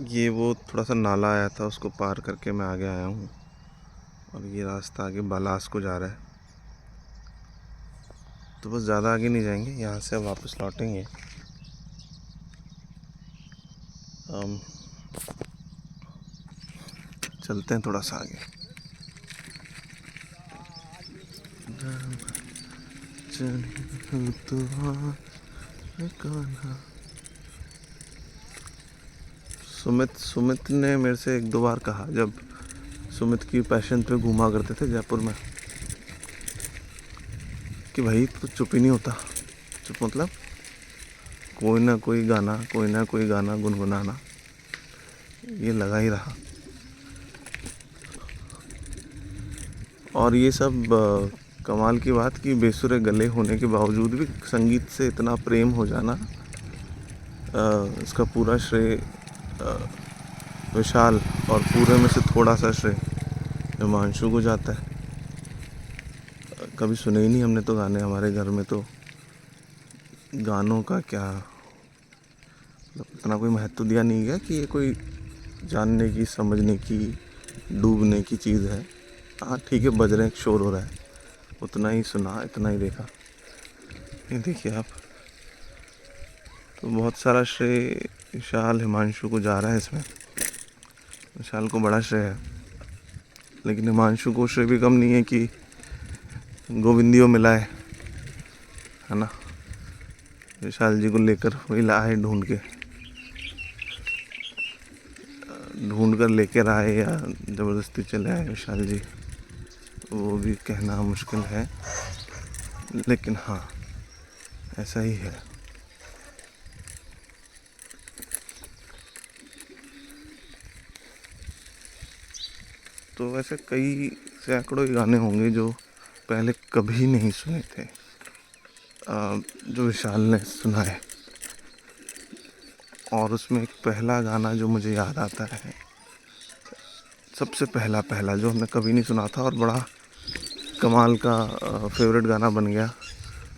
ये वो थोड़ा सा नाला आया था, उसको पार करके मैं आगे आया हूँ और ये रास्ता आगे बालास को जा रहा है। तो बस ज़्यादा आगे नहीं जाएंगे, यहाँ से अब वापस लौटेंगे। चलते हैं थोड़ा सा आगे। सुमित ने मेरे से एक दो बार कहा, जब सुमित की पैशन पे घूमा करते थे जयपुर में, कि भाई तो चुप ही नहीं होता। चुप मतलब कोई ना कोई गाना गुनगुनाना, ये लगा ही रहा। और ये सब कमाल की बात कि बेसुरे गले होने के बावजूद भी संगीत से इतना प्रेम हो जाना, इसका पूरा श्रेय विशाल और पूरे में से थोड़ा सा श्रेय हिमांशु को जाता है। कभी सुने ही नहीं हमने तो गाने, हमारे घर में तो गानों का क्या इतना कोई महत्व दिया नहीं गया कि ये कोई जानने की, समझने की, डूबने की चीज़ है। हाँ ठीक है, बज रहे हैं, शोर हो रहा है, उतना ही सुना, इतना ही देखा। ये देखिए आप, तो बहुत सारा श्रेय विशाल हिमांशु को जा रहा है इसमें। विशाल को बड़ा श्रेय है, लेकिन हिमांशु को श्रेय भी कम नहीं है कि गोविंदियों मिला है ना। विशाल जी को लेकर वही लाए, ढूंढ कर लेकर आए या ज़बरदस्ती चले आए विशाल जी, वो भी कहना मुश्किल है, लेकिन हाँ ऐसा ही है। तो वैसे कई सैकड़ों ही गाने होंगे जो पहले कभी नहीं सुने थे, जो विशाल ने सुना है। और उसमें एक पहला गाना जो मुझे याद आता है, सबसे पहला जो हमने कभी नहीं सुना था और बड़ा कमाल का फेवरेट गाना बन गया,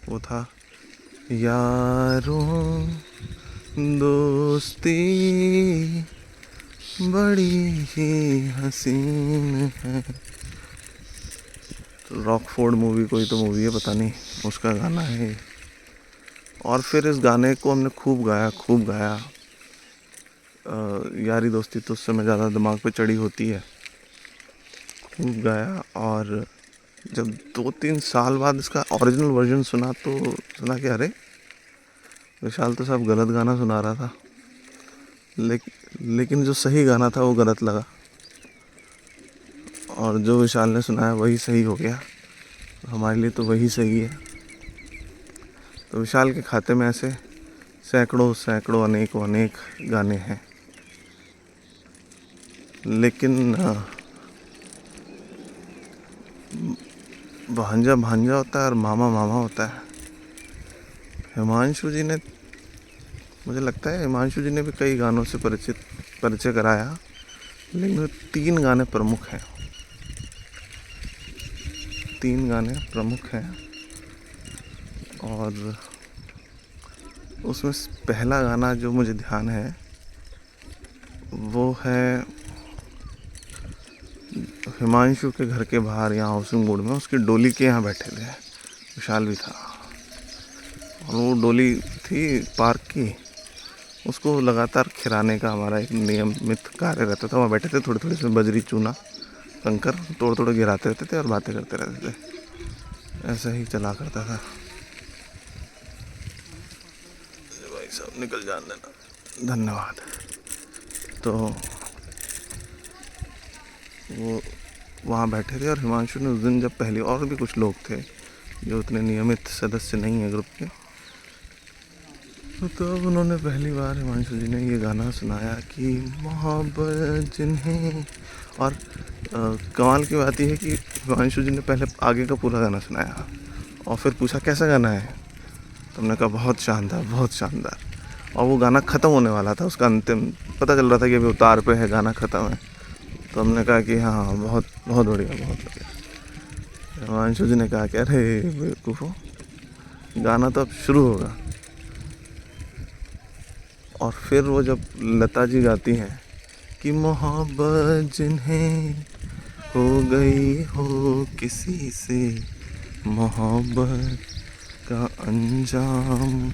वो था यारों दोस्ती बड़ी ही हसीन है। तो रॉकफोर्ड मूवी, कोई तो मूवी है, पता नहीं, उसका गाना है। और फिर इस गाने को हमने खूब गाया। यारी दोस्ती तो उस समय ज़्यादा दिमाग पे चढ़ी होती है, खूब गाया। और जब 2-3 साल बाद इसका ओरिजिनल वर्जन सुना तो सुना कि अरे विशाल तो सब गलत गाना सुना रहा था, लेकिन जो सही गाना था वो गलत लगा, और जो विशाल ने सुनाया वही सही हो गया। हमारे लिए तो वही सही है। तो विशाल के खाते में ऐसे सैकड़ों अनेक गाने हैं, लेकिन भांजा होता है और मामा होता है। हिमांशु जी ने, मुझे लगता है हिमांशु जी ने भी कई गानों से परिचय कराया, लेकिन 3 गाने प्रमुख हैं। 3 गाने प्रमुख हैं, और उसमें पहला गाना जो मुझे ध्यान है वो है हिमांशु के घर के बाहर, यहाँ हाउसिंग बोर्ड में, उसकी डोली के यहाँ बैठे थे, विशाल भी था, और वो डोली थी पार्क की, उसको लगातार खिराने का हमारा एक नियमित कार्य रहता था। वहाँ बैठे थे, थोड़े से बजरी, चूना, कंकर तोड़ गिराते रहते थे और बातें करते रहते थे। ऐसा ही चला करता था। भाई साहब निकल जाने देना, धन्यवाद। तो वो वहाँ बैठे थे, और हिमांशु ने उस दिन जब पहली, और भी कुछ लोग थे जो उतने नियमित सदस्य नहीं है ग्रुप के, तो उन्होंने पहली बार हिमांशु जी ने ये गाना सुनाया कि मोहब्बत जिन्हें। और कमाल की बात यह है कि हिमांशु जी ने पहले आगे का पूरा गाना सुनाया और फिर पूछा कैसा गाना है, तो हमने कहा बहुत शानदार। और वो गाना ख़त्म होने वाला था, उसका अंतिम पता चल रहा था कि अभी उतार पे है, गाना ख़त्म है। तो हमने कहा कि हाँ बहुत बढ़िया। हिमांशु जी ने कहा कि अरे बेवकूफ़ो, गाना तो अब शुरू होगा। और फिर वो जब लता जी गाती हैं कि मोहब्बत जिन्हें हो गई हो किसी से, मोहब्बत का अंजाम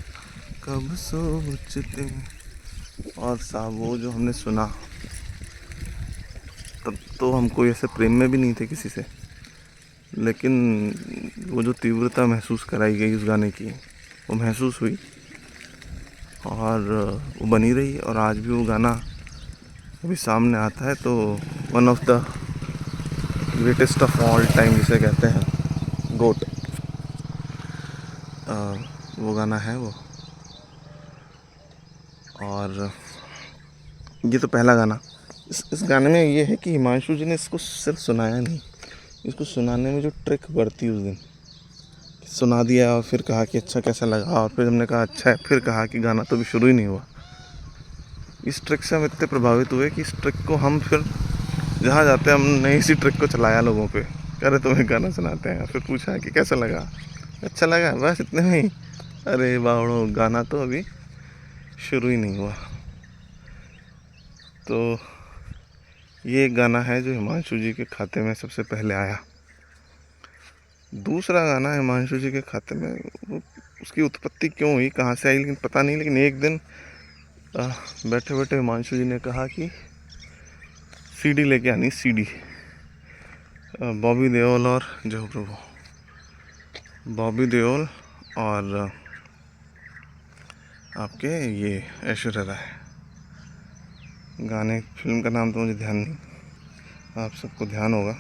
कब सोचते। और साहब वो जो हमने सुना, तब तो हम कोई ऐसे प्रेम में भी नहीं थे किसी से, लेकिन वो जो तीव्रता महसूस कराई गई उस गाने की, वो महसूस हुई और वो बनी रही। और आज भी वो गाना अभी सामने आता है तो one of the greatest of all time जिसे कहते हैं, गोट, वो गाना है वो। और ये तो पहला गाना। इस गाने में ये है कि हिमांशु जी ने इसको सिर्फ सुनाया नहीं, इसको सुनाने में जो ट्रिक बरती उस दिन, सुना दिया और फिर कहा कि अच्छा कैसा लगा, और फिर हमने कहा अच्छा है, फिर कहा कि गाना तो भी शुरू ही नहीं हुआ। इस ट्रिक से हम इतने प्रभावित हुए कि इस ट्रिक को हम फिर जहाँ जाते हैं हमने इसी ट्रिक को चलाया लोगों पे, कह रहे तुम्हें गाना सुनाते हैं, फिर पूछा कि कैसा लगा, अच्छा लगा, बस इतने में ही अरे बावड़ो गाना तो अभी शुरू ही नहीं हुआ। तो ये एक गाना है जो हिमांशु जी के खाते में सबसे पहले आया। दूसरा गाना हिमांशु जी के खाते में, उसकी उत्पत्ति क्यों हुई, कहाँ से आई, लेकिन पता नहीं। लेकिन एक दिन बैठे बैठे हिमांशु जी ने कहा कि सीडी लेके आनी, सीडी। बॉबी देओल और जो प्रभु बॉबी देओल और आपके ये ऐश्वर्या राय, गाने फिल्म का नाम तो मुझे ध्यान नहीं, आप सबको ध्यान होगा।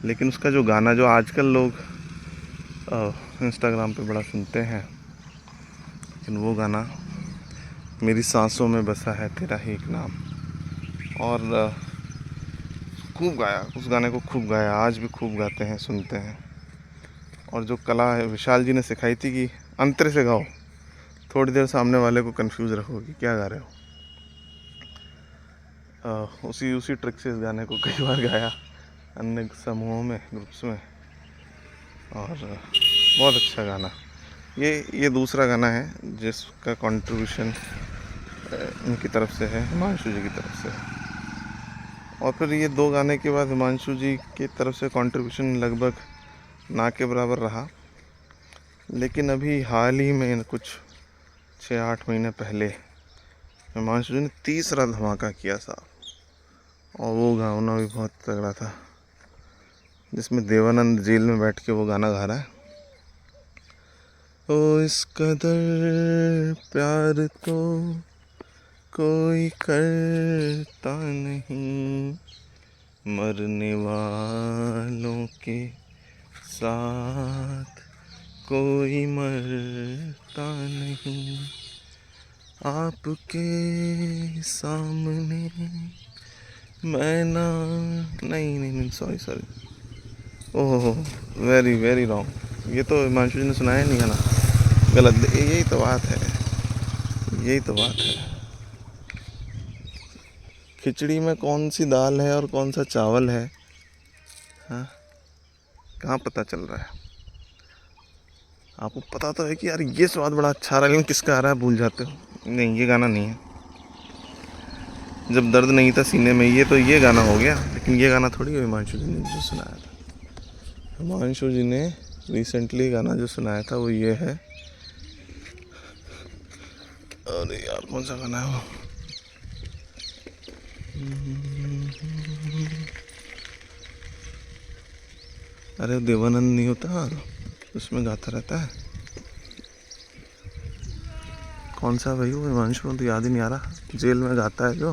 लेकिन उसका जो गाना जो आजकल लोग इंस्टाग्राम पे बड़ा सुनते हैं, लेकिन वो गाना मेरी सांसों में बसा है तेरा ही एक नाम, और खूब गाया उस गाने को, खूब गाया, आज भी खूब गाते हैं, सुनते हैं। और जो कला है विशाल जी ने सिखाई थी कि अंतरे से गाओ, थोड़ी देर सामने वाले को कंफ्यूज रखो कि क्या गा रहे हो, उसी ट्रिक से इस गाने को कई बार गाया अन्य समूहों में, ग्रुप्स में, और बहुत अच्छा गाना। ये दूसरा गाना है जिसका कंट्रीब्यूशन इनकी तरफ से है, हिमांशु जी की तरफ से। और फिर ये दो गाने के बाद हिमांशु जी की तरफ से कंट्रीब्यूशन लगभग ना के बराबर रहा। लेकिन अभी हाल ही में कुछ 6-8 महीने पहले हिमांशु जी ने तीसरा धमाका किया साहब, और वो गाना भी बहुत तगड़ा था, जिसमें देवानंद जेल में बैठ के वो गाना गा रहा है, ओ इस कदर प्यार तो कोई करता नहीं, मरने वालों के साथ कोई मरता नहीं, आपके सामने मैं ना, नहीं sorry, oh very very wrong, ये तो हिमांशु जी ने सुनाया नहीं गाना, गलत। यही तो बात है, खिचड़ी में कौन सी दाल है और कौन सा चावल है, हाँ, कहाँ पता चल रहा है। आपको पता तो है कि यार ये स्वाद बड़ा अच्छा रहा, लेकिन किसका आ रहा है भूल जाते हो। नहीं, ये गाना नहीं है। जब दर्द नहीं था सीने में, ये गाना हो गया, लेकिन ये गाना थोड़ी हिमांशु जी ने जो सुनाया था। हिमांशु जी ने रिसेंटली गाना जो सुनाया था वो ये है, अरे यार कौन सा गाना है वो, अरे देवानंद नहीं होता, उसमें गाता रहता है, कौन सा भाई वो, हिमांशु को तो याद ही नहीं आ रहा, जेल में गाता है जो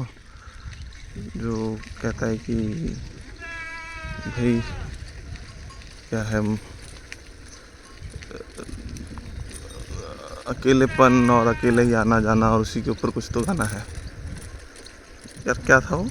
कहता है कि भाई क्या है, अकेलेपन और अकेले ही आना जाना, और उसी के ऊपर कुछ तो गाना है यार, क्या था वो।